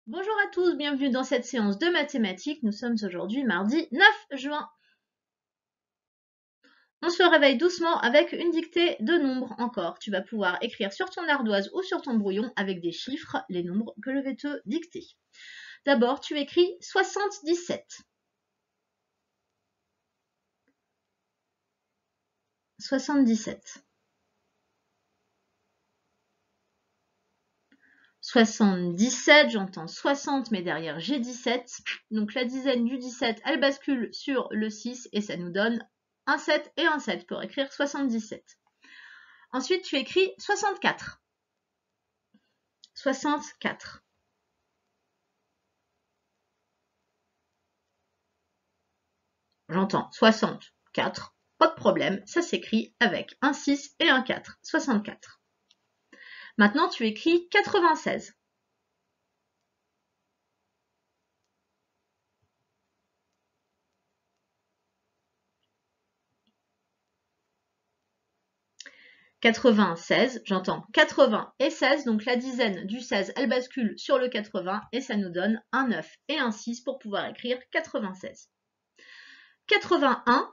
Bonjour à tous, bienvenue dans cette séance de mathématiques. Nous sommes aujourd'hui mardi 9 juin. On se réveille doucement avec une dictée de nombres encore. Tu vas pouvoir écrire sur ton ardoise ou sur ton brouillon avec des chiffres les nombres que je vais te dicter. D'abord, tu écris 77. 77. 77, j'entends 60, mais derrière j'ai 17. Donc la dizaine du 17, elle bascule sur le 6 et ça nous donne un 7 et un 7 pour écrire 77. Ensuite, tu écris 64. 64. J'entends 64. Pas de problème, ça s'écrit avec un 6 et un 4. 64. Maintenant, tu écris 96. 96, j'entends 80 et 16, donc la dizaine du 16, elle bascule sur le 80 et ça nous donne un 9 et un 6 pour pouvoir écrire 96. 81.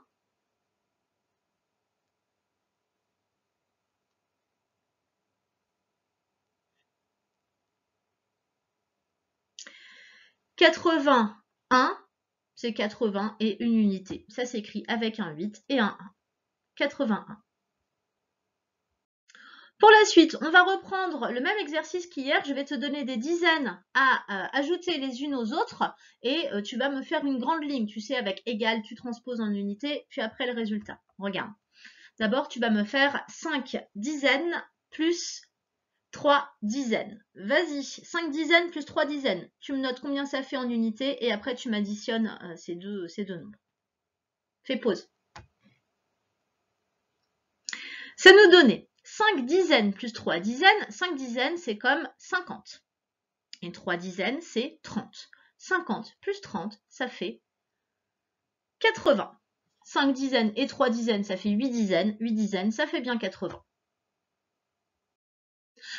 81, c'est 80 et une unité. Ça s'écrit avec un 8 et un 1. 81. Pour la suite, on va reprendre le même exercice qu'hier. Je vais te donner des dizaines à ajouter les unes aux autres et tu vas me faire une grande ligne. Tu sais, avec égal, tu transposes en unité, puis après le résultat. Regarde. D'abord, tu vas me faire 5 dizaines plus 3 dizaines. Vas-y, 5 dizaines plus 3 dizaines. Tu me notes combien ça fait en unité et après tu m'additionnes ces deux nombres. Fais pause. Ça nous donnait 5 dizaines plus 3 dizaines. 5 dizaines, c'est comme 50. Et 3 dizaines, c'est 30. 50 plus 30, ça fait 80. 5 dizaines et 3 dizaines, ça fait 8 dizaines. 8 dizaines, ça fait bien 80.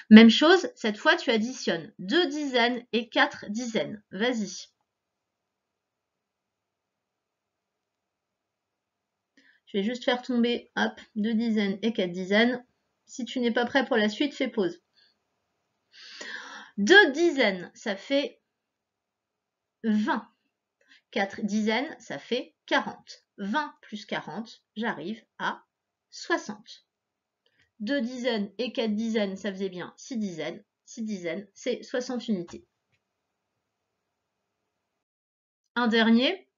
Même chose, cette fois, tu additionnes 2 dizaines et 4 dizaines. Vas-y. Je vais juste faire tomber, hop, 2 dizaines et 4 dizaines. Si tu n'es pas prêt pour la suite, fais pause. 2 dizaines, ça fait 20. 4 dizaines, ça fait 40. 20 plus 40, j'arrive à 60. 2 dizaines et 4 dizaines, ça faisait bien 6 dizaines. 6 dizaines, c'est 60 unités. Un dernier.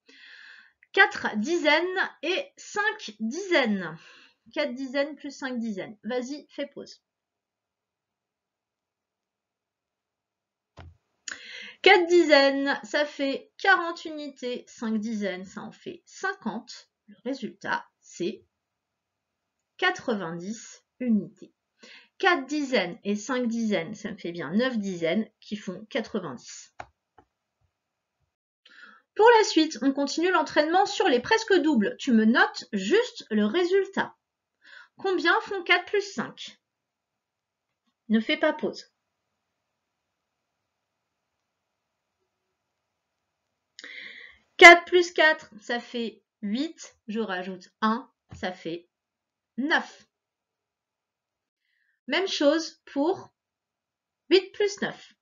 4 dizaines et 5 dizaines. 4 dizaines plus 5 dizaines. Vas-y, fais pause. 4 dizaines, ça fait 40 unités. 5 dizaines, ça en fait 50. Le résultat, c'est 90 unités. 4 dizaines et 5 dizaines, ça me fait bien 9 dizaines qui font 90. Pour la suite, on continue l'entraînement sur les presque doubles. Tu me notes juste le résultat. Combien font 4 plus 5? Ne fais pas pause. 4 plus 4, ça fait 8. Je rajoute 1, ça fait 9. Même chose pour 8 plus 9.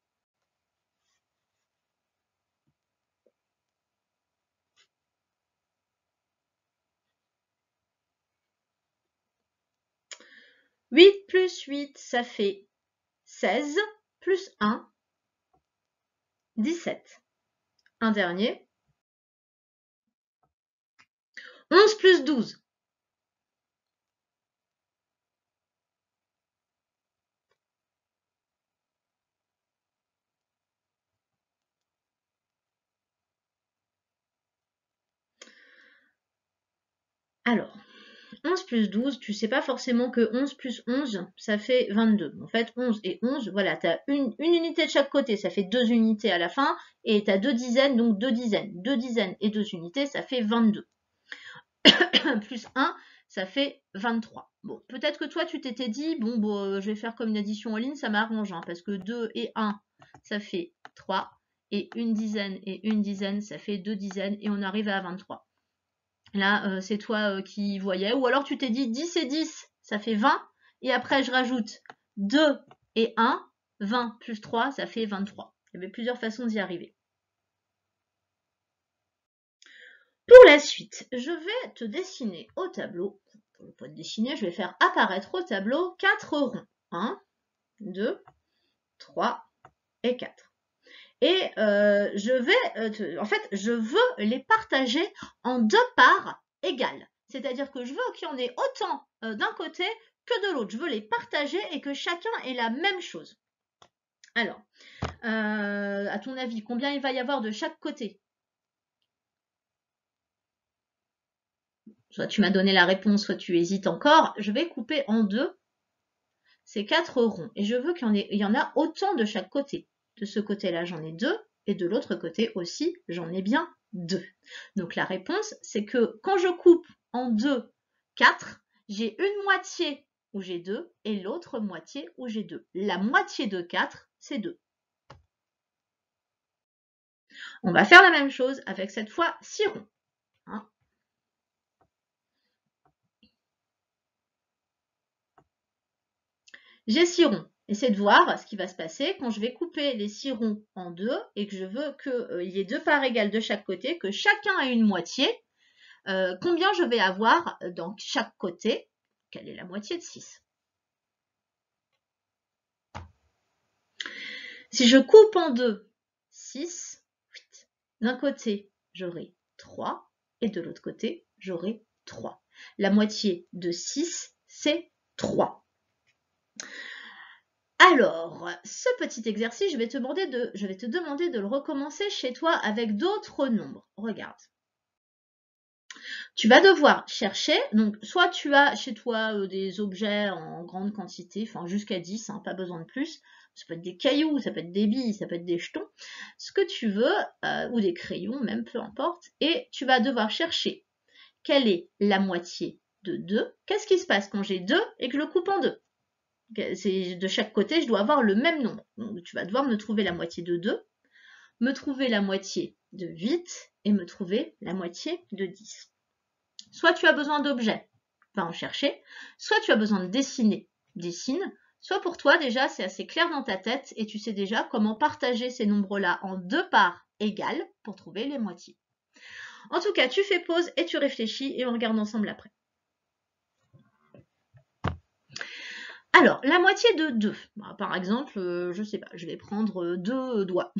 8 plus 8, ça fait 16. Plus 1, 17. Un dernier. 11 plus 12. Alors, 11 plus 12, tu sais pas forcément que 11 plus 11, ça fait 22. En fait, 11 et 11, voilà, tu as une unité de chaque côté, ça fait 2 unités à la fin, et tu as 2 dizaines, donc 2 dizaines. 2 dizaines et 2 unités, ça fait 22. Plus 1, ça fait 23. Bon, peut-être que toi, tu t'étais dit, bon, je vais faire comme une addition en ligne, ça m'arrange, hein, parce que 2 et 1, ça fait 3, et une dizaine, ça fait 2 dizaines et on arrive à 23. Là, c'est toi qui voyais. Ou alors tu t'es dit 10 et 10, ça fait 20. Et après, je rajoute 2 et 1. 20 plus 3, ça fait 23. Il y avait plusieurs façons d'y arriver. Pour la suite, je vais te dessiner au tableau. Pour ne pas te dessiner, je vais faire apparaître au tableau 4 ronds. 1, 2, 3 et 4. Et je veux les partager en 2 parts égales. C'est-à-dire que je veux qu'il y en ait autant d'un côté que de l'autre. Je veux les partager et que chacun ait la même chose. Alors, à ton avis, combien il va y avoir de chaque côté? Soit tu m'as donné la réponse, soit tu hésites encore. Je vais couper en 2 ces 4 ronds. Et je veux qu'il y en a autant de chaque côté. De ce côté-là, j'en ai 2. Et de l'autre côté aussi, j'en ai bien 2. Donc la réponse, c'est que quand je coupe en 2, 4, j'ai une moitié où j'ai 2 et l'autre moitié où j'ai 2. La moitié de 4, c'est 2. On va faire la même chose avec cette fois 6 ronds. Hein. J'ai 6 ronds. Essaie de voir ce qui va se passer quand je vais couper les 6 ronds en 2 et que je veux qu'il y ait 2 parts égales de chaque côté, que chacun ait une moitié. Combien je vais avoir dans chaque côté? Quelle est la moitié de 6? Si je coupe en 2, 6, 8. D'un côté, j'aurai 3 et de l'autre côté, j'aurai 3. La moitié de 6, c'est 3. Alors, ce petit exercice, je vais te demander de le recommencer chez toi avec d'autres nombres. Regarde. Tu vas devoir chercher, donc soit tu as chez toi des objets en grande quantité, enfin jusqu'à 10, hein, pas besoin de plus. Ça peut être des cailloux, ça peut être des billes, ça peut être des jetons, ce que tu veux, ou des crayons même, peu importe. Et tu vas devoir chercher quelle est la moitié de 2. Qu'est-ce qui se passe quand j'ai 2 et que je le coupe en 2? De chaque côté, je dois avoir le même nombre. Donc, tu vas devoir me trouver la moitié de 2, me trouver la moitié de 8 et me trouver la moitié de 10. Soit tu as besoin d'objets, va en chercher. Soit tu as besoin de dessiner, dessine. Soit pour toi, déjà, c'est assez clair dans ta tête et tu sais déjà comment partager ces nombres-là en 2 parts égales pour trouver les moitiés. En tout cas, tu fais pause et tu réfléchis et on regarde ensemble après. Alors, la moitié de 2. Par exemple, je sais pas, je vais prendre 2 doigts.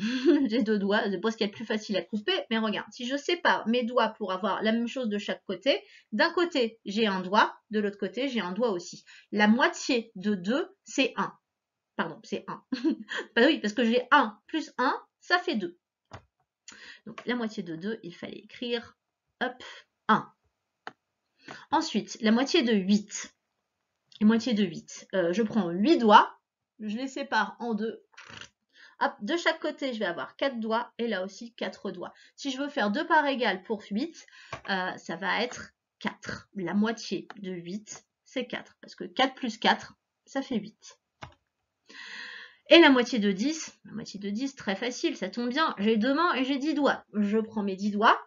J'ai 2 doigts, c'est pas ce qu'il y a de plus facile à couper, mais regarde, si je sépare mes doigts pour avoir la même chose de chaque côté, d'un côté, j'ai un doigt, de l'autre côté, j'ai un doigt aussi. La moitié de 2, c'est 1. Pardon, c'est 1. Bah oui, parce que j'ai 1 plus 1, ça fait 2. Donc, la moitié de 2, il fallait écrire, hop, 1. Ensuite, la moitié de 8. La moitié de 8. Je prends 8 doigts, je les sépare en 2. Hop, de chaque côté, je vais avoir 4 doigts et là aussi 4 doigts. Si je veux faire 2 parts égales pour 8, ça va être 4. La moitié de 8, c'est 4. Parce que 4 plus 4, ça fait 8. Et la moitié de 10, très facile, ça tombe bien. J'ai 2 mains et j'ai 10 doigts. Je prends mes 10 doigts,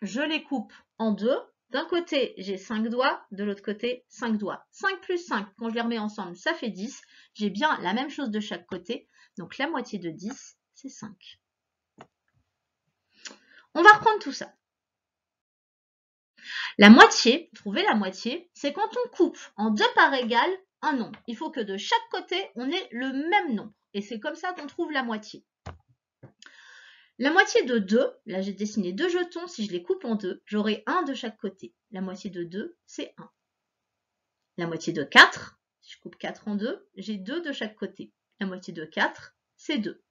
je les coupe en 2. D'un côté, j'ai 5 doigts, de l'autre côté, 5 doigts. 5 plus 5, quand je les remets ensemble, ça fait 10. J'ai bien la même chose de chaque côté. Donc la moitié de 10, c'est 5. On va reprendre tout ça. La moitié, trouver la moitié, c'est quand on coupe en 2 parts égales un nombre. Il faut que de chaque côté, on ait le même nombre. Et c'est comme ça qu'on trouve la moitié. La moitié de 2, là j'ai dessiné 2 jetons, si je les coupe en 2, j'aurai 1 de chaque côté. La moitié de 2, c'est 1. La moitié de 4, si je coupe 4 en 2, j'ai 2 de chaque côté. La moitié de 4, c'est 2.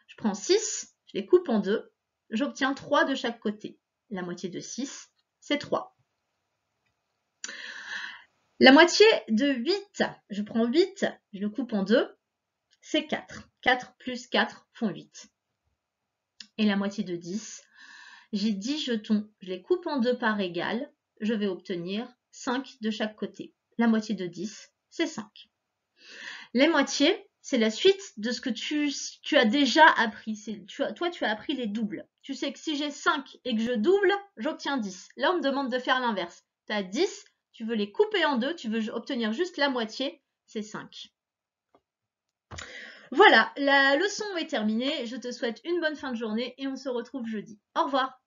Je prends 6, je les coupe en 2, j'obtiens 3 de chaque côté. La moitié de 6, c'est 3. La moitié de 8, je prends 8, je le coupe en 2, c'est 4. 4 plus 4 font 8. Et la moitié de 10, j'ai 10 jetons, je les coupe en 2 parts égales, je vais obtenir 5 de chaque côté. La moitié de 10, c'est 5. Les moitiés, c'est la suite de ce que tu as déjà appris. Toi, tu as appris les doubles. Tu sais que si j'ai 5 et que je double, j'obtiens 10. Là, on me demande de faire l'inverse. Tu as 10, tu veux les couper en deux, tu veux obtenir juste la moitié, c'est 5. Voilà, la leçon est terminée. Je te souhaite une bonne fin de journée et on se retrouve jeudi. Au revoir.